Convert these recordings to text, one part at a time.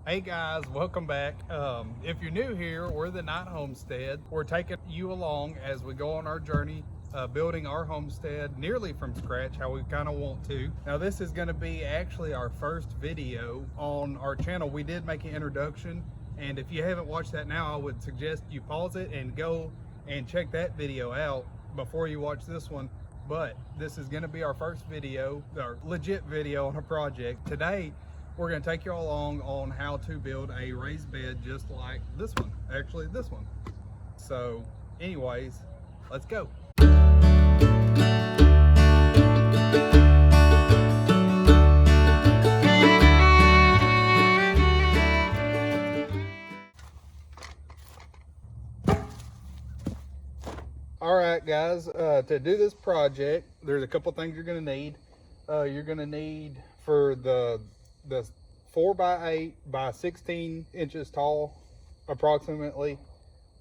Hey guys, welcome back. If you're new here, we're the Night Homestead. We're taking you along as we go on our journey building our homestead nearly from scratch, how we kind of want to. Now this is going to be actually our first video on our channel. We did make an introduction, and if you haven't watched that now, I would suggest you pause it and go and check that video out before you watch this one. But this is going to be our first video, our legit video on a project. Today we're going to take you all along on how to build a raised bed just like this one, actually this one. So anyways, let's go. All right guys, to do this project, there's a couple things you're going to need. You're going to need, for the 4x8 by 16 inches tall approximately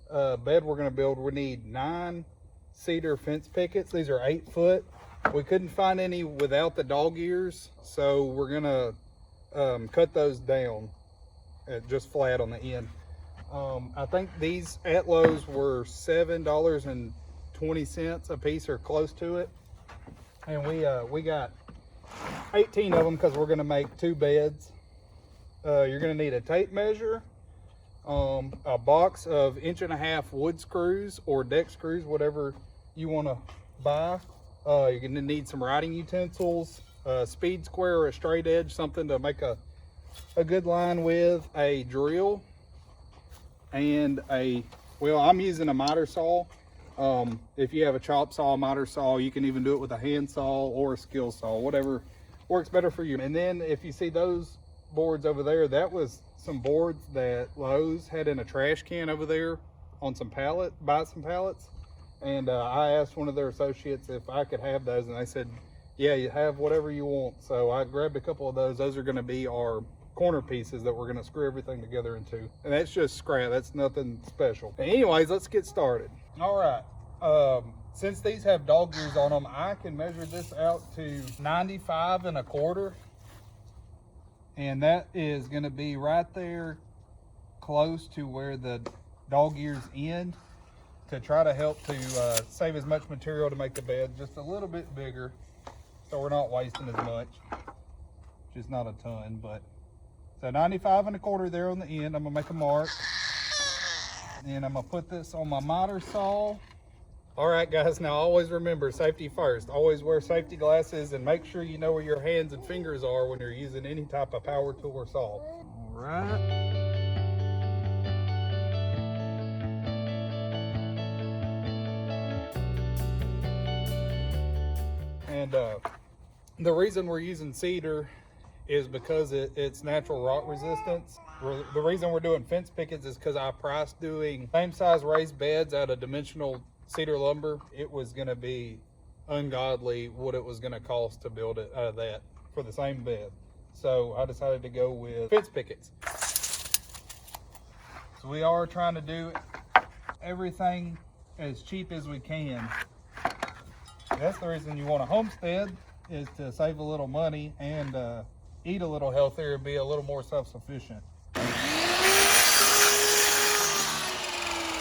bed we're going to build, we need 9 cedar fence pickets. These are 8 foot. We couldn't find any without the dog ears, so we're going to cut those down just flat on the end. I think these at Lowe's were $7.20 a piece or close to it, and we got 18 of them because we're going to make 2 beds. You're going to need a tape measure, a box of 1.5-inch wood screws or deck screws, whatever you want to buy. You're going to need some writing utensils, a speed square or a straight edge, something to make a good line with, a drill, and I'm using a miter saw. If you have a chop saw, miter saw, you can even do it with a hand saw or a skill saw, whatever works better for you. And then if you see those boards over there, that was some boards that Lowe's had in a trash can over there on some pallets. And I asked one of their associates if I could have those, and they said, yeah, you have whatever you want. So I grabbed a couple of those. Those are going to be our corner pieces that we're going to screw everything together into. And that's just scrap, that's nothing special. But anyways, let's get started. All right, since these have dog ears on them, I can measure this out to 95 1/4. And that is going to be right there close to where the dog ears end, to try to help to save as much material to make the bed just a little bit bigger, so we're not wasting as much, which is not a ton. But so 95 1/4 there on the end. I'm going to make a mark, and I'm going to put this on my miter saw. All right guys, now always remember, safety first. Always wear safety glasses, and make sure you know where your hands and fingers are when you're using any type of power tool or saw. All right. And the reason we're using cedar is because it's natural rot resistance. The reason we're doing fence pickets is because I priced doing same size raised beds out of dimensional cedar lumber. It was going to be ungodly what it was going to cost to build it out of that for the same bed. So I decided to go with fence pickets. So we are trying to do everything as cheap as we can. That's the reason you want a homestead, is to save a little money and eat a little healthier and be a little more self-sufficient.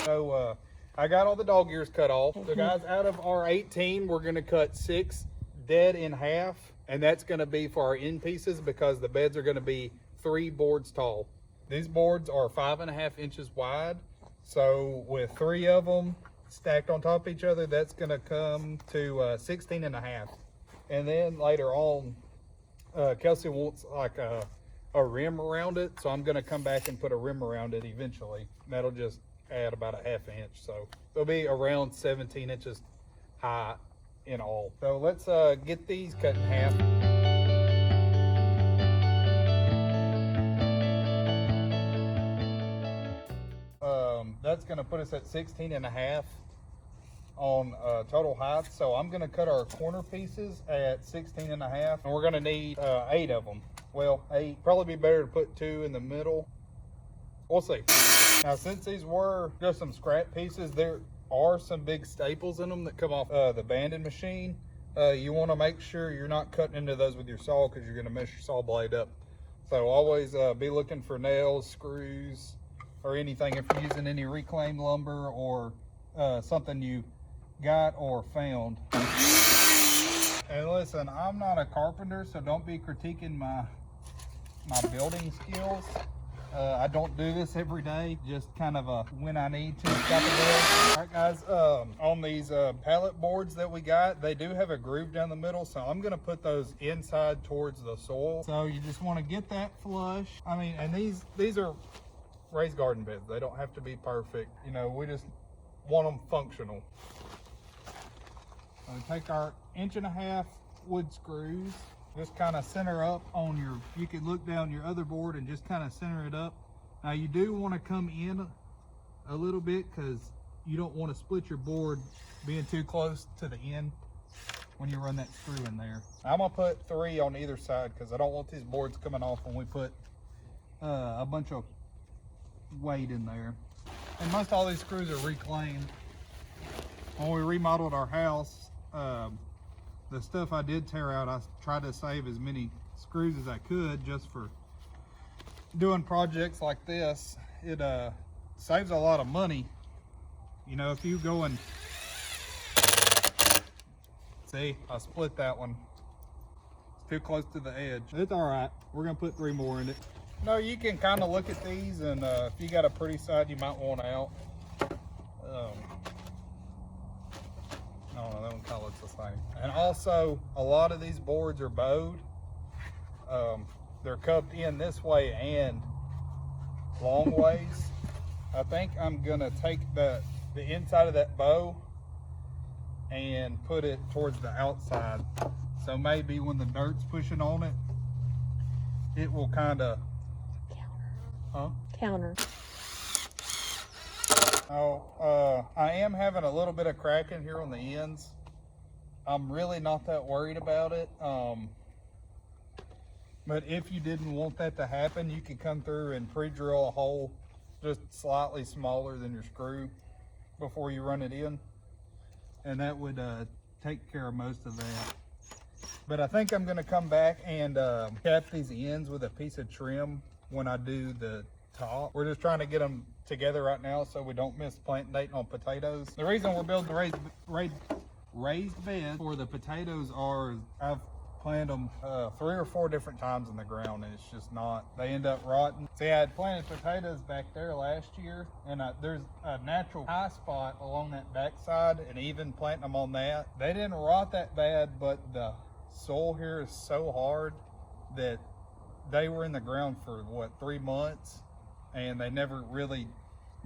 So I got all the dog ears cut off. So guys, out of our 18, we're going to cut 6 dead in half, and that's going to be for our end pieces because the beds are going to be 3 boards tall. These boards are 5.5 inches wide, so with 3 of them stacked on top of each other, that's going to come to 16.5. And then later on, Kelsey wants like a rim around it, so I'm going to come back and put a rim around it eventually. That'll just add about 1/2 inch, so it'll be around 17 inches high in all. So let's get these cut in half. That's going to put us at 16.5 on total height. So I'm going to cut our corner pieces at 16.5, and we're going to need 8 of them. Well, 8, probably be better to put 2 in the middle. We'll see. Now, since these were just some scrap pieces, there are some big staples in them that come off the banding machine. You want to make sure you're not cutting into those with your saw, because you're going to mess your saw blade up. So always be looking for nails, screws, or anything if you're using any reclaimed lumber or something you got or found. And listen, I'm not a carpenter, so don't be critiquing my building skills. I don't do this every day, just kind of when I need to type of deal. All right, guys, on these pallet boards that we got, they do have a groove down the middle, so I'm gonna put those inside towards the soil. So you just wanna get that flush. I mean, and these are raised garden beds. They don't have to be perfect. You know, we just want them functional. So we take our 1.5 inch wood screws, just kind of center up on you can look down your other board and just kind of center it up. Now you do want to come in a little bit because you don't want to split your board being too close to the end when you run that screw in there. I'm gonna put 3 on either side because I don't want these boards coming off when we put a bunch of weight in there. And most all these screws are reclaimed. When we remodeled our house, the stuff I did tear out, I tried to save as many screws as I could just for doing projects like this. It saves a lot of money. You know, if you go and see, I split that one. It's too close to the edge. It's all right. We're gonna put 3 more in it. No, you can kind of look at these, and if you got a pretty side you might want out. That one kind of looks the same. And also, a lot of these boards are bowed. They're cupped in this way and long ways. I think I'm gonna take the inside of that bow and put it towards the outside. So maybe when the dirt's pushing on it, it will kind of counter. Oh, I am having a little bit of cracking here on the ends. I'm really not that worried about it. But if you didn't want that to happen, you could come through and pre-drill a hole just slightly smaller than your screw before you run it in. And that would take care of most of that. But I think I'm gonna come back and cap these ends with a piece of trim when I do the top. We're just trying to get them together right now so we don't miss plant dating on potatoes. The reason we're building the raised bed for the potatoes are I've planted them 3 or 4 different times in the ground, and it's just not, they end up rotting. See, I had planted potatoes back there last year, and there's a natural high spot along that backside, and even planting them on that, they didn't rot that bad, but the soil here is so hard that they were in the ground for what, 3 months, and they never really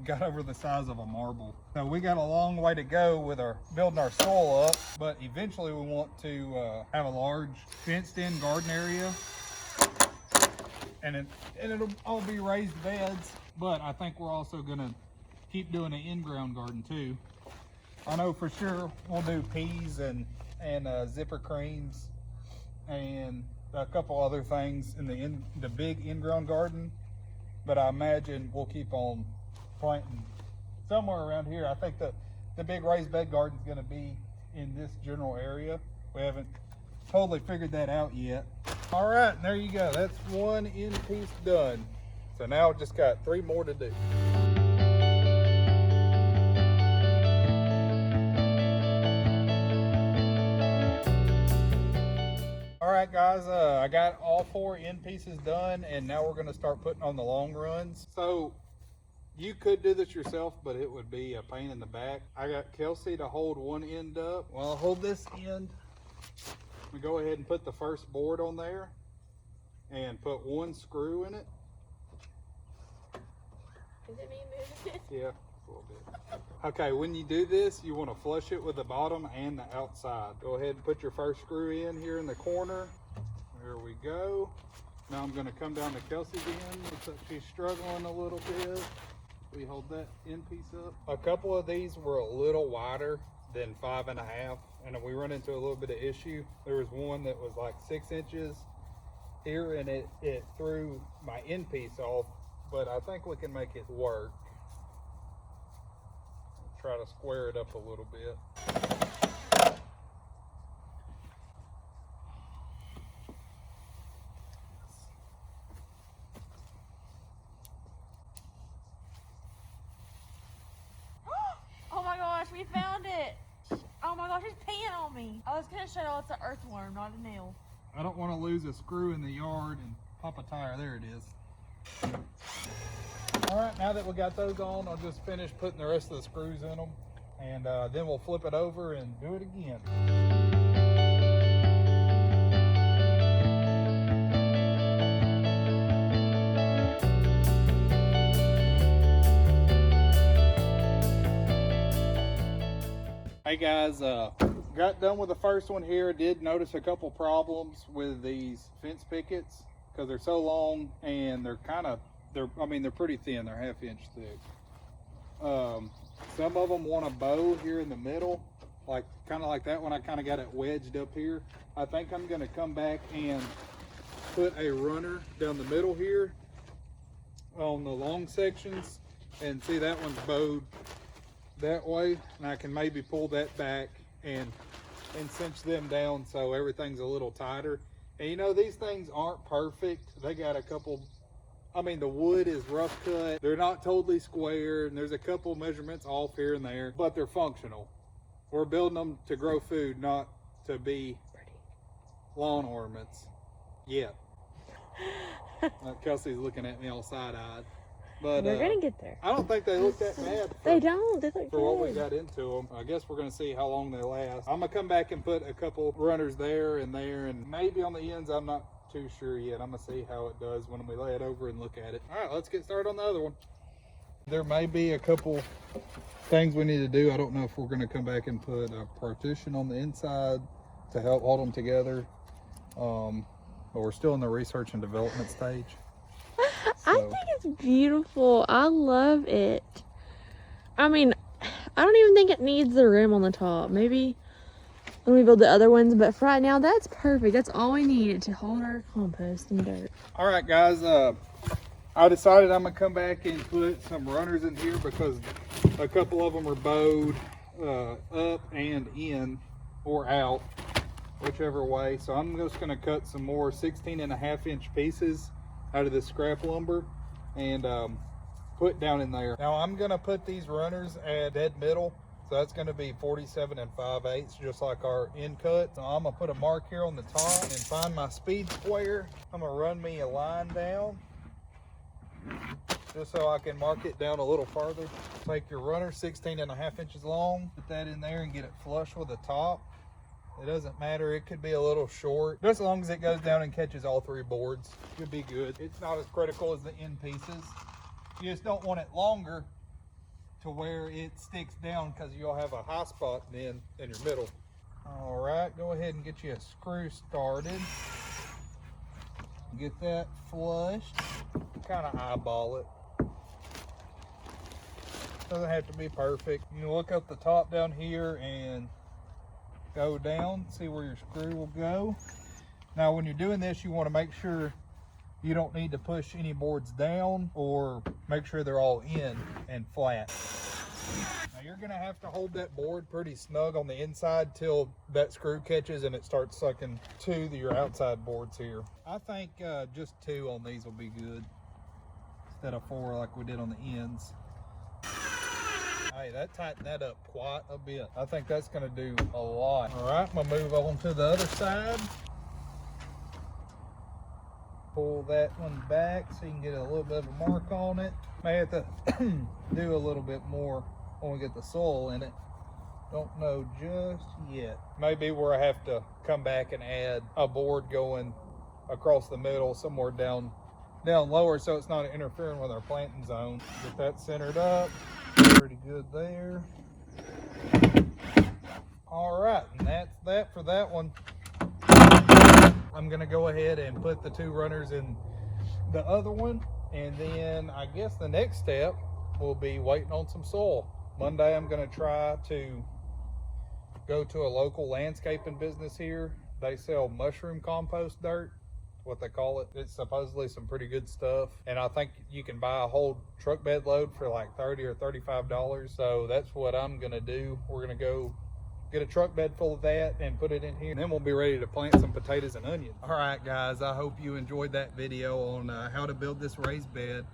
got over the size of a marble. So we got a long way to go with our building our soil up, but eventually we want to have a large fenced in garden area, and it'll all be raised beds. But I think we're also gonna keep doing an in-ground garden too. I know for sure we'll do peas and zipper creams and a couple other things in the big in-ground garden, but I imagine we'll keep on planting somewhere around here. I think the big raised bed garden is going to be in this general area. We haven't totally figured that out yet. All right, there you go. That's 1 end piece done. So now I've just got 3 more to do. All right, guys, I got all 4 end pieces done, and now we're going to start putting on the long runs. So you could do this yourself, but it would be a pain in the back. I got Kelsey to hold one end up. Well, I'll hold this end. We go ahead and put the first board on there and put 1 screw in it. Is it me moving it? Yeah, a little bit. Okay, when you do this, you want to flush it with the bottom and the outside. Go ahead and put your first screw in here in the corner. There we go. Now I'm going to come down to Kelsey's end. Looks like she's struggling a little bit. We hold that end piece up. A couple of these were a little wider than 5.5, and we run into a little bit of issue. There was one that was like 6 inches here, and it threw my end piece off, but I think we can make it work. Try to square it up a little bit. funny. I was gonna show you it's an earthworm, not a nail. I don't want to lose a screw in the yard and pop a tire. There it is. All right, now that we got those on, I'll just finish putting the rest of the screws in them, and then we'll flip it over and do it again. Hey guys, got done with the first one here. Did notice a couple problems with these fence pickets because they're so long and they're pretty thin. They're 1/2 inch thick. Some of them want a bow here in the middle, kind of like that one. I kind of got it wedged up here. I think I'm going to come back and put a runner down the middle here on the long sections, and see that one's bowed that way, and I can maybe pull that back and cinch them down so everything's a little tighter. And you know, these things aren't perfect. They got a couple, the wood is rough cut. They're not totally square, and there's a couple measurements off here and there, but they're functional. We're building them to grow food, not to be lawn ornaments yet. Kelsey's looking at me all side-eyed. But we're gonna get there. I don't think they look that bad. They don't. They look for what we got into them. I guess we're gonna see how long they last. I'm gonna come back and put a couple runners there, and maybe on the ends. I'm not too sure yet. I'm gonna see how it does when we lay it over and look at it. All right, let's get started on the other one. There may be a couple things we need to do. I don't know if we're gonna come back and put a partition on the inside to help hold them together. But we're still in the research and development stage. I think it's beautiful. I love it. I don't even think it needs the rim on the top. Maybe when we build the other ones, but for right now, that's perfect. That's all we needed to hold our compost and dirt. All right, guys. I decided I'm gonna come back and put some runners in here because a couple of them are bowed up and in or out, whichever way. So I'm just gonna cut some more 16.5 inch pieces out of this scrap lumber and put down in there. Now I'm gonna put these runners at dead middle, so that's gonna be 47 5/8, just like our end cut. So I'm gonna put a mark here on the top and find my speed square. I'm gonna run me a line down just so I can mark it down a little farther. Take your runner 16.5 inches long, put that in there and get it flush with the top. It doesn't matter, it could be a little short. Just as long as it goes down and catches all 3 boards, you'll be good. It's not as critical as the end pieces. You just don't want it longer to where it sticks down, because you'll have a high spot then in your middle. All right, go ahead and get you a screw started. Get that flushed. Kind of eyeball it. Doesn't have to be perfect. You look up the top down here and go down, see where your screw will go. Now when you're doing this, you want to make sure you don't need to push any boards down, or make sure they're all in and flat. Now you're going to have to hold that board pretty snug on the inside till that screw catches and it starts sucking to your outside boards here. I think just 2 on these will be good instead of 4 like we did on the ends. Hey, that tightened that up quite a bit. I think that's gonna do a lot. All right, I'm gonna move on to the other side. Pull that one back so you can get a little bit of a mark on it. May have to do a little bit more when we get the soil in it. Don't know just yet. Maybe where I have to come back and add a board going across the middle somewhere down lower, so it's not interfering with our planting zone. Get that centered up. Pretty good there. All right, and that's that for that one. I'm gonna go ahead and put the 2 runners in the other one, and then I guess the next step will be waiting on some soil. Monday I'm gonna try to go to a local landscaping business here. They sell mushroom compost dirt, what they call it. It's supposedly some pretty good stuff, and I think you can buy a whole truck bed load for like $30 or $35. So that's what I'm gonna do. We're gonna go get a truck bed full of that and put it in here, and then we'll be ready to plant some potatoes and onions. All right guys, I hope you enjoyed that video on how to build this raised bed.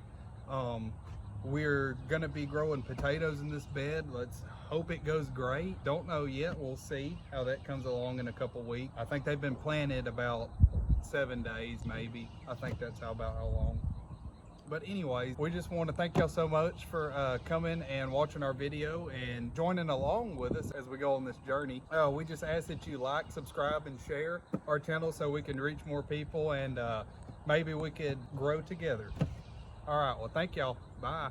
We're gonna be growing potatoes in this bed. Let's hope it goes great. Don't know yet. We'll see how that comes along in a couple weeks. I think they've been planted about 7 days, maybe. I think that's about how long. But anyways, we just want to thank y'all so much for coming and watching our video and joining along with us as we go on this journey. We just ask that you like, subscribe, and share our channel so we can reach more people, and maybe we could grow together. All right, well, thank y'all. Bye.